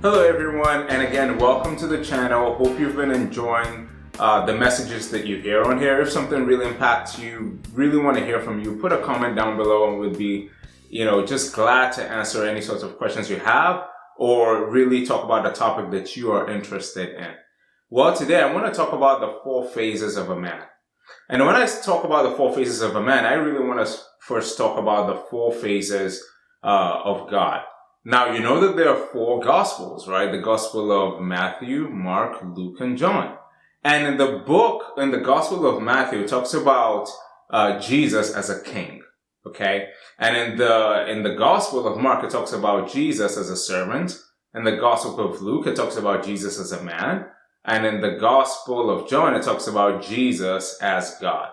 Hello everyone, and again, welcome to the channel. Hope you've been enjoying the messages that you hear on here. If something really impacts you, really want to hear from you, put a comment down below and we'd be, just glad to answer any sorts of questions you have or really talk about a topic that you are interested in. Well, today I want to talk about the 4 phases of a man. And when I talk about the 4 phases of a man, I really want to first talk about the 4 phases of God. Now, you know that there are 4 Gospels, right? The Gospel of Matthew, Mark, Luke, and John. And in the Gospel of Matthew, it talks about Jesus as a king, okay? And in the Gospel of Mark, it talks about Jesus as a servant. In the Gospel of Luke, it talks about Jesus as a man. And in the Gospel of John, it talks about Jesus as God.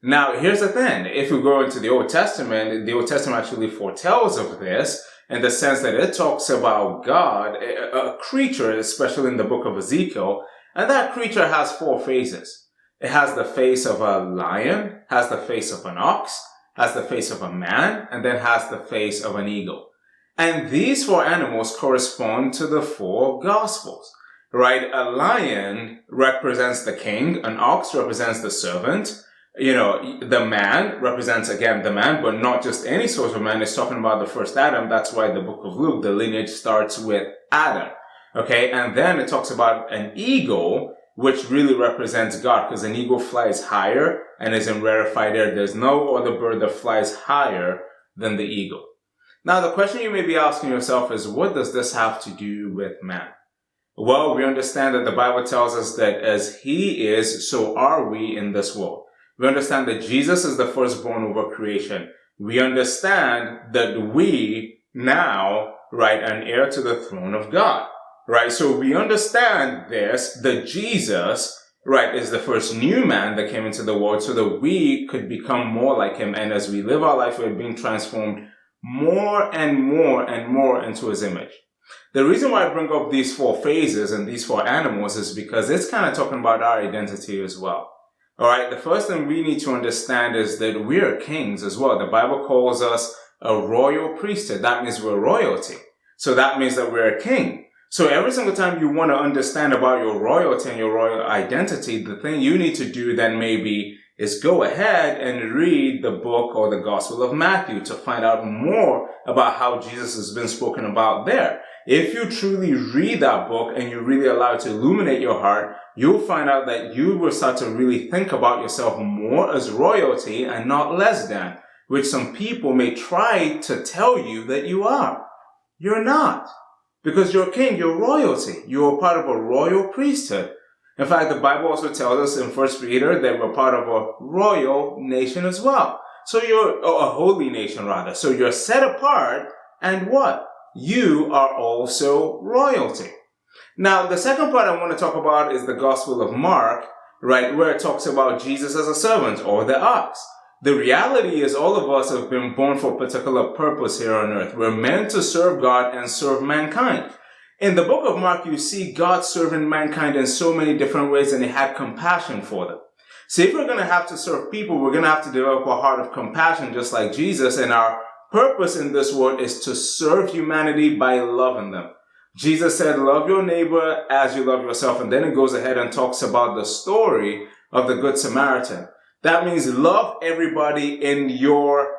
Now, here's the thing. If we go into the Old Testament actually foretells of this, in the sense that it talks about God, a creature, especially in the book of Ezekiel, and that creature has 4 phases. It has the face of a lion, has the face of an ox, has the face of a man, and then has the face of an eagle. And these 4 animals correspond to the 4 Gospels, right? A lion represents the king, an ox represents the servant, the man represents, again, the man, but not just any sort of man. It's talking about the first Adam. That's why the book of Luke, the lineage starts with Adam. Okay. And then it talks about an eagle, which really represents God, because an eagle flies higher and is in rarefied air. There's no other bird that flies higher than the eagle. Now, the question you may be asking yourself is, what does this have to do with man? Well, we understand that the Bible tells us that as he is, so are we in this world. We understand that Jesus is the firstborn over creation. We understand that we now, right, are an heir to the throne of God, right? So we understand this, that Jesus, right, is the first new man that came into the world so that we could become more like him. And as we live our life, we're being transformed more and more and more into his image. The reason why I bring up these 4 phases and these 4 animals is because it's kind of talking about our identity as well. All right, the first thing we need to understand is that we are kings as well. The Bible calls us a royal priesthood. That means we're royalty. So that means that we're a king. So every single time you want to understand about your royalty and your royal identity, the thing you need to do then maybe is go ahead and read the book or the Gospel of Matthew to find out more about how Jesus has been spoken about there. If you truly read that book and you really allow it to illuminate your heart, you'll find out that you will start to really think about yourself more as royalty and not less than, which some people may try to tell you that you are. You're not. Because you're a king, you're royalty. You're a part of a royal priesthood. In fact, the Bible also tells us in 1 Peter that we're part of a royal nation as well. So you're a holy nation, rather. So you're set apart, and what? You are also royalty. Now, the second part I want to talk about is the Gospel of Mark, right, where it talks about Jesus as a servant or the ox. The reality is all of us have been born for a particular purpose here on earth. We're meant to serve God and serve mankind. In the book of Mark, you see God serving mankind in so many different ways, and he had compassion for them. So if we're going to have to serve people, we're going to have to develop a heart of compassion just like Jesus, and our purpose in this world is to serve humanity by loving them. Jesus said, love your neighbor as you love yourself. And then it goes ahead and talks about the story of the Good Samaritan. That means love everybody in your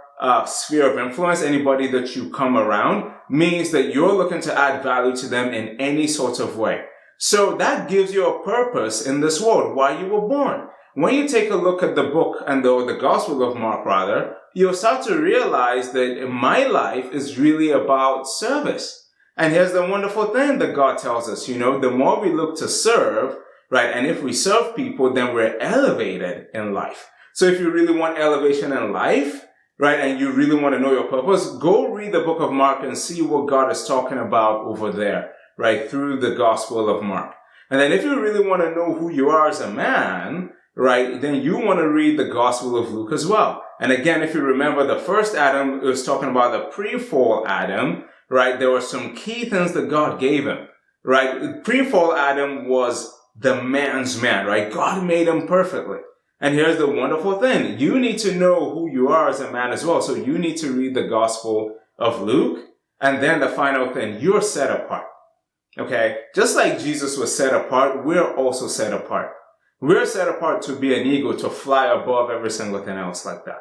sphere of influence. Anybody that you come around means that you're looking to add value to them in any sort of way. So that gives you a purpose in this world, why you were born. When you take a look at the book and the Gospel of Mark, rather, you'll start to realize that my life is really about service. And here's the wonderful thing that God tells us, the more we look to serve, right, and if we serve people, then we're elevated in life. So if you really want elevation in life, right, and you really want to know your purpose, go read the book of Mark and see what God is talking about over there, right, through the Gospel of Mark. And then if you really want to know who you are as a man, right, then you want to read the Gospel of Luke as well. And again, if you remember, the first Adam was talking about the pre-fall Adam, right? There were some key things that God gave him, right? Pre-fall Adam was the man's man, right? God made him perfectly. And here's the wonderful thing. You need to know who you are as a man as well. So you need to read the Gospel of Luke. And then the final thing, you're set apart. Okay? Just like Jesus was set apart, we're also set apart. We're set apart to be an eagle, to fly above every single thing else like that.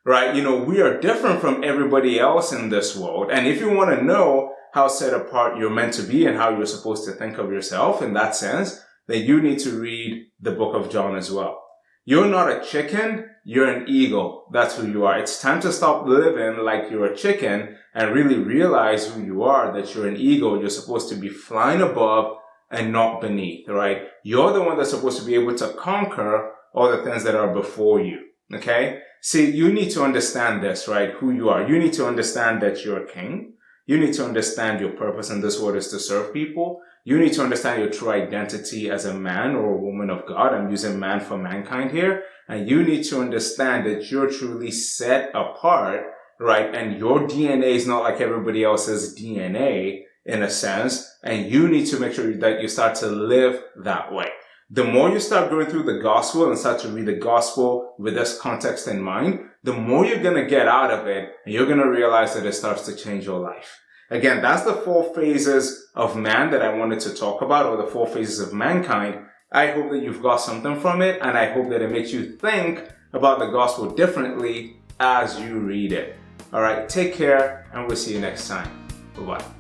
Right? We are different from everybody else in this world. And if you want to know how set apart you're meant to be and how you're supposed to think of yourself in that sense, then you need to read the book of John as well. You're not a chicken, you're an eagle. That's who you are. It's time to stop living like you're a chicken and really realize who you are, that you're an eagle. You're supposed to be flying above and not beneath, right? You're the one that's supposed to be able to conquer all the things that are before you, okay? See, you need to understand this, right? Who you are. You need to understand that you're a king. You need to understand your purpose in this world is to serve people. You need to understand your true identity as a man or a woman of God. I'm using man for mankind here. And you need to understand that you're truly set apart, right? And your DNA is not like everybody else's DNA in a sense. And you need to make sure that you start to live that way. The more you start going through the gospel and start to read the gospel with this context in mind, the more you're going to get out of it, and you're going to realize that it starts to change your life. Again, that's the 4 phases of man that I wanted to talk about, or the 4 phases of mankind. I hope that you've got something from it, and I hope that it makes you think about the gospel differently as you read it. All right, take care, and we'll see you next time. Bye-bye.